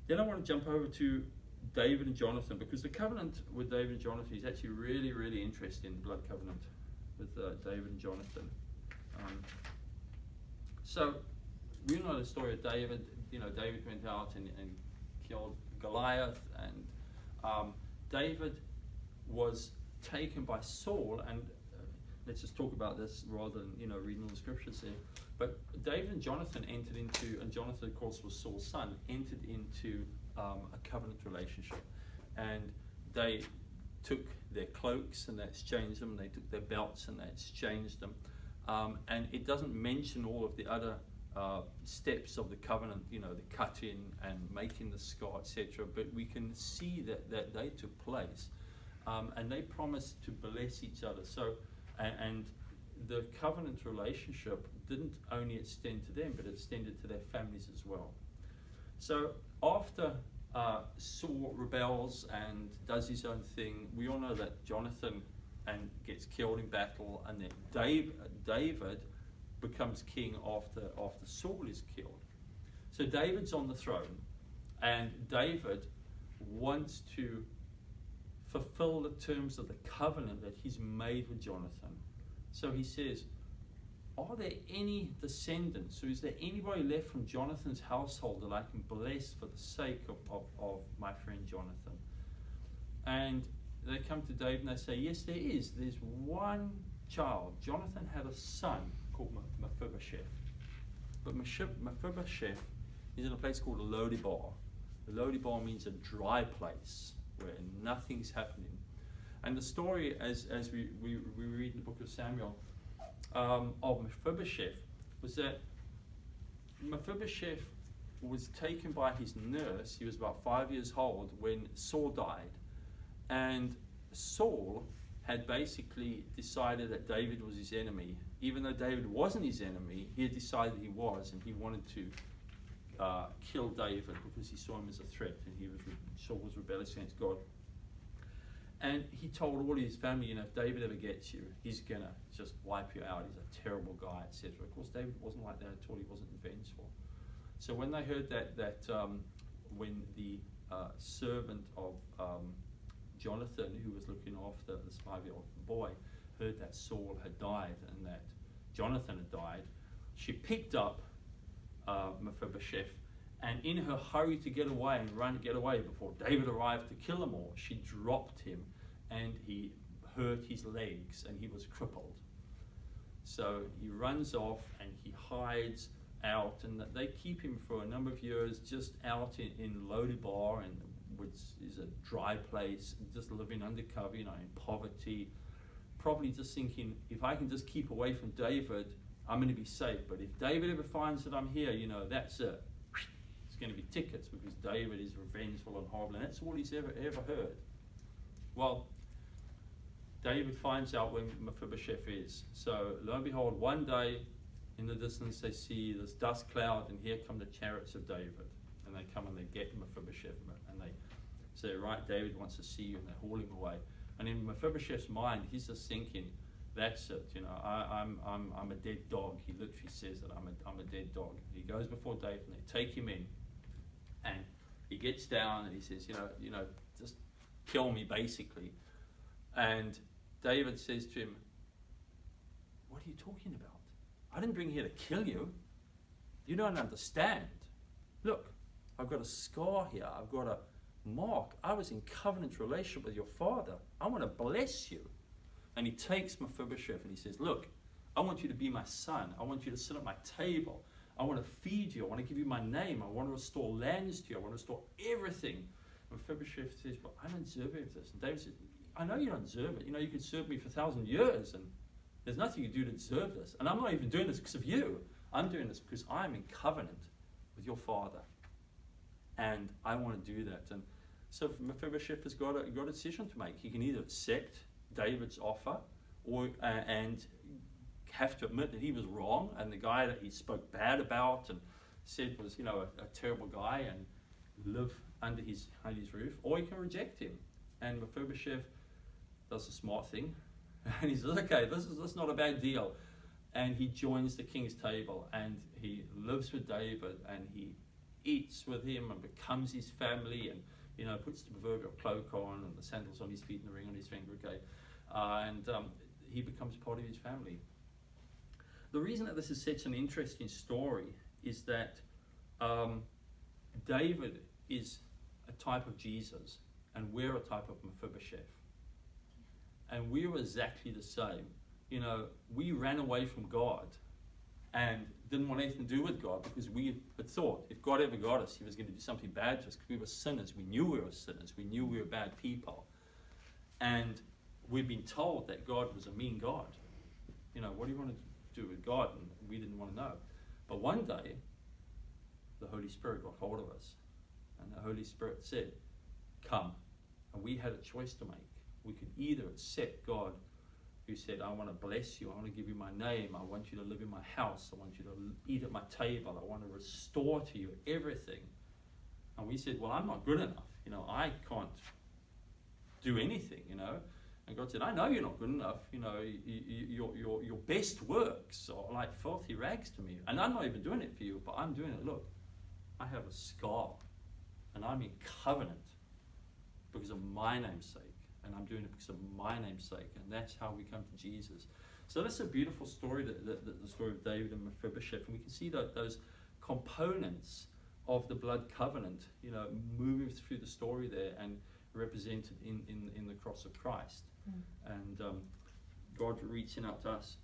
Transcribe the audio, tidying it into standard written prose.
Then I want to jump over to David and Jonathan, because the covenant with David and Jonathan is actually really, really interesting, the blood covenant with David and Jonathan. So we know the story of David. David went out and killed Goliath, and David was taken by Saul, and let's just talk about this rather than reading all the scriptures there. But David and Jonathan entered into, and Jonathan of course was Saul's son, entered into a covenant relationship, and they took their cloaks and they exchanged them, they took their belts and they exchanged them, and it doesn't mention all of the other steps of the covenant, the cutting and making the scar, etc. But we can see that they took place, and they promised to bless each other. So, and the covenant relationship didn't only extend to them, but it extended to their families as well. So after Saul rebels and does his own thing, we all know that Jonathan gets killed in battle, and then David becomes king after Saul is killed. So David's on the throne, and David wants to fulfill the terms of the covenant that he's made with Jonathan. So he says, are there any descendants, or is there anybody left from Jonathan's household that I can bless for the sake of my friend Jonathan? And they come to David and they say, yes, there is. There's one child. Jonathan had a son called Mephibosheth. But Mephibosheth is in a place called Lodebar. Lodebar means a dry place where nothing's happening. And the story, as we read in the book of Samuel, of Mephibosheth, was that Mephibosheth was taken by his nurse. He was about 5 years old when Saul died. And Saul had basically decided that David was his enemy. Even though David wasn't his enemy, he had decided he was, and he wanted to kill David because he saw him as a threat, and Saul was rebellious against God. And he told all his family, if David ever gets you, he's going to just wipe you out. He's a terrible guy, etc. Of course, David wasn't like that at all. He wasn't vengeful. So when they heard that when the servant of Jonathan, who was looking after this 5-year-old boy, heard that Saul had died and that Jonathan had died, she picked up Mephibosheth, and in her hurry to get away and get away before David arrived to kill them all, she dropped him, and he hurt his legs and he was crippled. So he runs off and he hides out, and they keep him for a number of years just out in Lodebar, and which is a dry place, just living undercover, in poverty, probably just thinking, if I can just keep away from David, I'm going to be safe. But if David ever finds that I'm here, that's it. It's going to be tickets, because David is revengeful and horrible, and that's all he's ever heard. Well, David finds out where Mephibosheth is. So lo and behold, one day in the distance they see this dust cloud, and here come the chariots of David. And they come and they get Mephibosheth, and they say, right, David wants to see you, and they haul him away. And in Mephibosheth's mind, he's just thinking, that's it, I'm a dead dog. He literally says that I'm a dead dog. He goes before David, and they take him in, and he gets down and he says, just kill me, basically. And David says to him, what are you talking about? I didn't bring you here to kill you. You don't understand. Look, I've got a scar here. I've got a mark. I was in covenant relationship with your father. I want to bless you. And he takes Mephibosheth and he says, look, I want you to be my son. I want you to sit at my table. I want to feed you. I want to give you my name. I want to restore lands to you. I want to restore everything. Mephibosheth says, but I don't deserve any of this. And David says, I know you don't deserve it. You could serve me for 1,000 years, and there's nothing you do to deserve this. And I'm not even doing this because of you. I'm doing this because I'm in covenant with your father. And I want to do that. And so Mephibosheth has got a decision to make. He can either accept David's offer, or and have to admit that he was wrong, and the guy that he spoke bad about and said was, a terrible guy, and live under his roof, or he can reject him. And Mephibosheth does the smart thing, and he says, okay, this is not a bad deal. And he joins the king's table, and he lives with David, and he eats with him and becomes his family, and puts the proverbial cloak on and the sandals on his feet and the ring on his finger, okay? And he becomes part of his family. The reason that this is such an interesting story is that David is a type of Jesus, and we're a type of Mephibosheth. And we were exactly the same. We ran away from God and didn't want anything to do with God, because we had thought if God ever got us, he was going to do something bad to us, because we were sinners. We knew we were sinners. We knew we were bad people. And we've been told that God was a mean God. What do you want to do with God? And we didn't want to know. But one day, the Holy Spirit got hold of us. And the Holy Spirit said, come. And we had a choice to make. We could either accept God, who said, I want to bless you, I want to give you my name, I want you to live in my house, I want you to eat at my table, I want to restore to you everything. And we said, well, I'm not good enough, I can't do anything, And God said, I know you're not good enough, your best works are like filthy rags to me, and I'm not even doing it for you, but I'm doing it. Look, I have a scar, and I'm in covenant because of my name's sake. And I'm doing it because of my name's sake. And that's how we come to Jesus. So that's a beautiful story, the story of David and Mephibosheth. And we can see those components of the blood covenant, moving through the story there and represented in the cross of Christ. And God reaching out to us